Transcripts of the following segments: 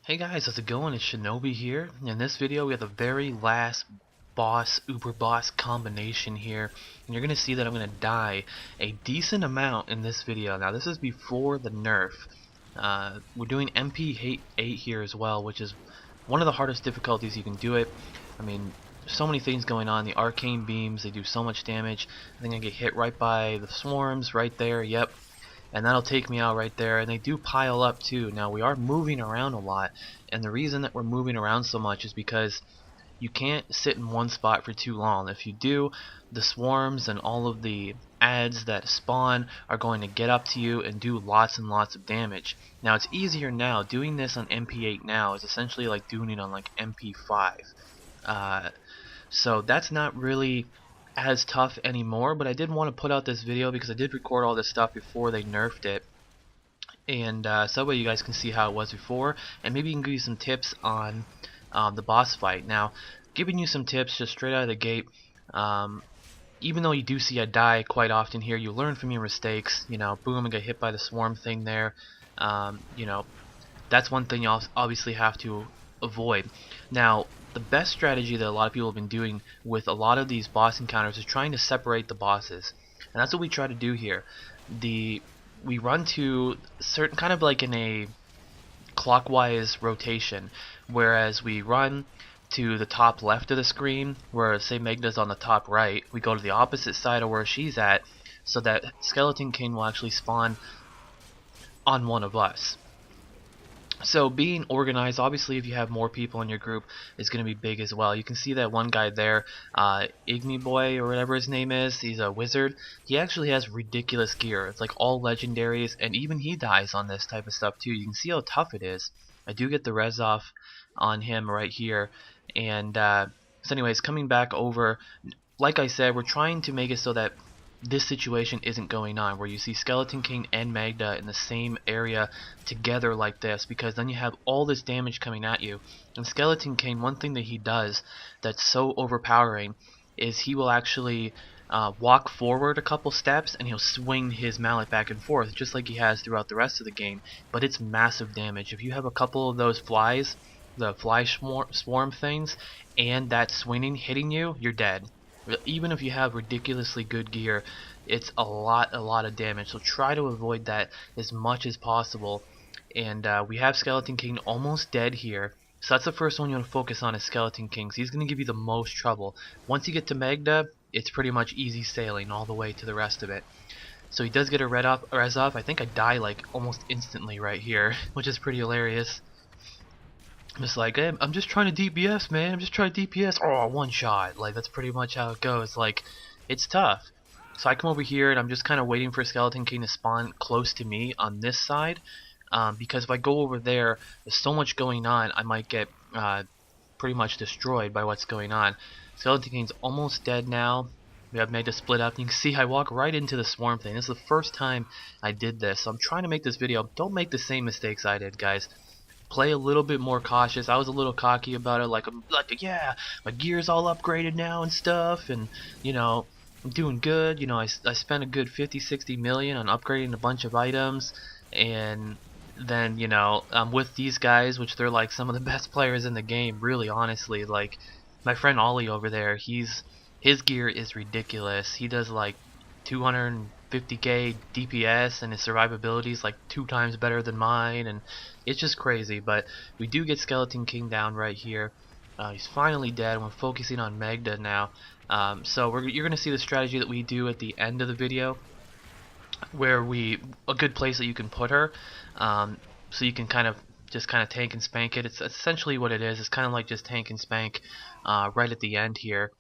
Hey guys, how's it going? It's Shinobi here. In this video we have the very last uber boss combination here, and you're gonna see that I'm gonna die a decent amount in this video. Now this is before the nerf. We're doing MP8 here as well, which is one of the hardest difficulties you can do it. I mean, so many things going on. The arcane beams, they do so much damage. I think I get hit right by the swarms right there. Yep, and that'll take me out right there. And they do pile up too. Now we are moving around a lot, and the reason that we're moving around so much is because you can't sit in one spot for too long. If you do, the swarms and all of the ads that spawn are going to get up to you and do lots and lots of damage. Now it's easier now. Doing this on MP8 now is essentially like doing it on like MP5. So that's not really as tough anymore, but I did want to put out this video because I did record all this stuff before they nerfed it, and so that way you guys can see how it was before, and maybe you can give you some tips on the boss fight. Now, giving you some tips just straight out of the gate, even though you do see I die quite often here, you learn from your mistakes. You know, boom, I got hit by the swarm thing there. You know, that's one thing you obviously have to avoid. Now, the best strategy that a lot of people have been doing with a lot of these boss encounters is trying to separate the bosses, and that's what we try to do here. We run to certain kind of like in a clockwise rotation, whereas we run to the top left of the screen, where say Maghda's on the top right. We go to the opposite side of where she's at, so that Skeleton King will actually spawn on one of us. So being organized, obviously if you have more people in your group, is going to be big as well. You can see that one guy there, Igni Boy or whatever his name is, he's a wizard. He actually has ridiculous gear. It's like all legendaries, and even he dies on this type of stuff too. You can see how tough it is. I do get the res off on him right here. And so anyways, coming back over, like I said, we're trying to make it so that this situation isn't going on, where you see Skeleton King and Maghda in the same area together like this, because then you have all this damage coming at you. And Skeleton King, one thing that he does that's so overpowering is he will actually walk forward a couple steps and he'll swing his mallet back and forth just like he has throughout the rest of the game, but it's massive damage. If you have a couple of those flies, the fly swarm things, and that swinging hitting you, you're dead. Even if you have ridiculously good gear, it's a lot of damage, so try to avoid that as much as possible. And we have Skeleton King almost dead here, so that's the first one you want to focus on, is Skeleton King. So he's going to give you the most trouble. Once you get to Maghda, it's pretty much easy sailing all the way to the rest of it. So he does get a res off. I think I die like almost instantly right here, which is pretty hilarious. I'm just like, hey, I'm just trying to DPS, man. I'm just trying to DPS. Oh, one shot. Like, that's pretty much how it goes. Like, it's tough. So I come over here and I'm just kind of waiting for Skeleton King to spawn close to me on this side. Because if I go over there, there's so much going on, I might get pretty much destroyed by what's going on. Skeleton King's almost dead now. We have Maghda split up. You can see I walk right into the swarm thing. This is the first time I did this. So I'm trying to make this video. Don't make the same mistakes I did, guys. Play a little bit more cautious. I was a little cocky about it, like yeah, my gear's all upgraded now and stuff, and you know, I'm doing good. You know, I spent a good 50-60 million on upgrading a bunch of items, and then you know, with these guys, which they're like some of the best players in the game, really honestly. Like my friend Ollie over there, his gear is ridiculous. He does like 250k DPS, and his survivability is like 2 times better than mine, and it's just crazy. But we do get Skeleton King down right here. He's finally dead. We're focusing on Maghda now. So you're gonna see the strategy that we do at the end of the video, where a good place that you can put her, so you can kind of tank and spank it. It's essentially what it is. It's kind of like just tank and spank right at the end here.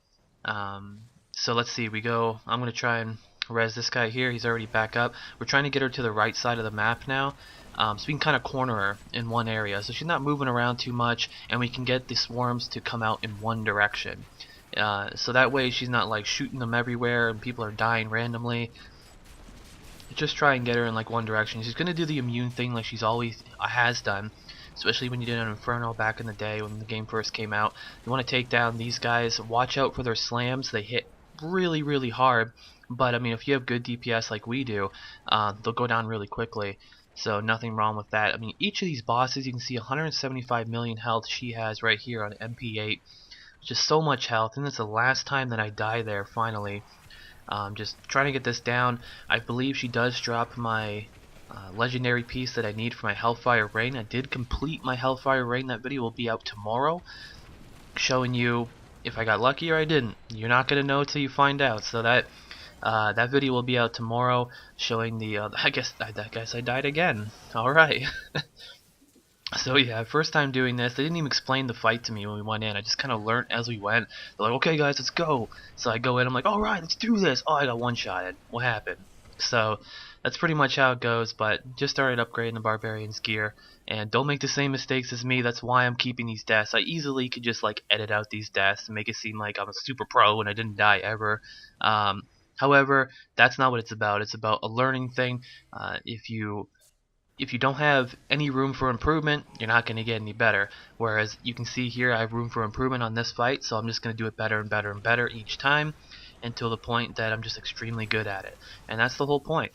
So let's see. I'm gonna try and res this guy here. He's already back up. We're trying to get her to the right side of the map now, so we can kind of corner her in one area, so she's not moving around too much, and we can get the swarms to come out in one direction. So that way she's not like shooting them everywhere and people are dying randomly. Just try and get her in like one direction. She's gonna do the immune thing like she's always has done, especially when you did an Inferno back in the day when the game first came out. You want to take down these guys. Watch out for their slams. They hit really hard, but I mean, if you have good DPS like we do, they'll go down really quickly. so nothing wrong with that. I mean, each of these bosses, you can see 175 million health she has right here on MP8. Just so much health, and it's the last time that I die there finally. Just trying to get this down. I believe she does drop my legendary piece that I need for my Hellfire Rain. I did complete my Hellfire Rain. That video will be out tomorrow, showing you if I got lucky or I didn't. You're not gonna know till you find out. So that video will be out tomorrow, showing the. I guess I died again. All right. So yeah, first time doing this. They didn't even explain the fight to me when we went in. I just kind of learned as we went. They're like, okay guys, let's go. So I go in, I'm like, alright, let's do this. Oh, I got one-shotted. What happened? So that's pretty much how it goes, but just started upgrading the Barbarian's gear. And don't make the same mistakes as me. That's why I'm keeping these deaths. I easily could just like edit out these deaths and make it seem like I'm a super pro and I didn't die ever. However, that's not what it's about. It's about a learning thing. If you don't have any room for improvement, you're not going to get any better. Whereas you can see here I have room for improvement on this fight, so I'm just going to do it better and better and better each time until the point that I'm just extremely good at it. And that's the whole point.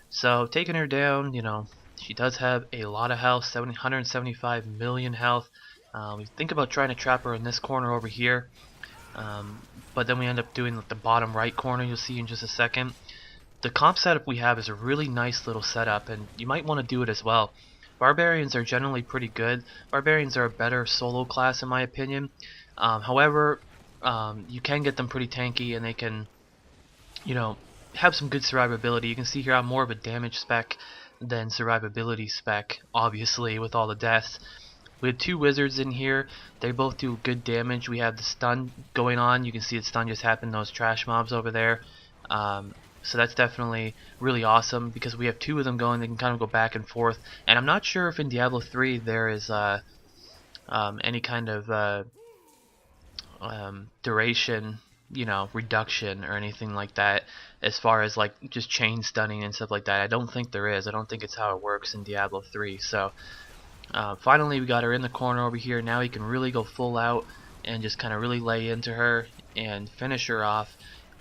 So taking her down, you know, she does have a lot of health, 775 million health. We think about trying to trap her in this corner over here, but then we end up doing like the bottom right corner, you'll see in just a second. The comp setup we have is a really nice little setup, and you might want to do it as well. Barbarians are generally pretty good. Barbarians are a better solo class in my opinion. However, you can get them pretty tanky, and they can, you know, have some good survivability. You can see here I'm more of a damage spec than survivability spec, obviously, with all the deaths. We have two wizards in here. They both do good damage. We have the stun going on. You can see the stun just happened those trash mobs over there. So that's definitely really awesome because we have two of them going. They can kind of go back and forth. And I'm not sure if in Diablo 3 there is any kind of duration, you know, reduction or anything like that, as far as like just chain stunning and stuff like that. I don't think there is. I don't think it's how it works in Diablo 3. So finally we got her in the corner over here. Now we can really go full out and just kind of really lay into her and finish her off.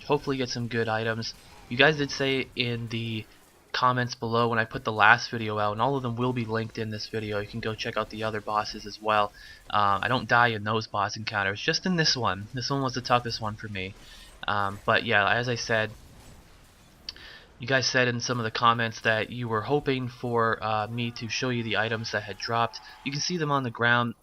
Hopefully get some good items. You guys did say in the comments below when I put the last video out, and all of them will be linked in this video. You can go check out the other bosses as well. I don't die in those boss encounters, just in this one. This one was the toughest one for me. But yeah, as I said, you guys said in some of the comments that you were hoping for me to show you the items that had dropped. You can see them on the ground.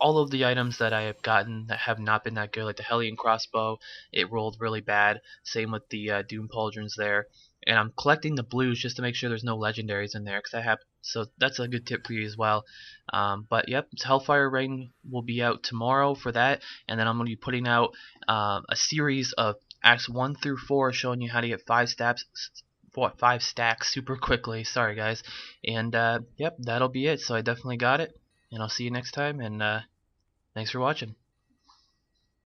All of the items that I have gotten that have not been that good, like the Hellion crossbow, it rolled really bad. Same with the Doom pauldrons there. And I'm collecting the blues just to make sure there's no legendaries in there, so that's a good tip for you as well. But yep, Hellfire Rain will be out tomorrow for that, and then I'm going to be putting out a series of Acts 1 through 4 showing you how to get 5 stacks super quickly. Sorry guys. And yep, that'll be it. So I definitely got it. And I'll see you next time, and thanks for watching.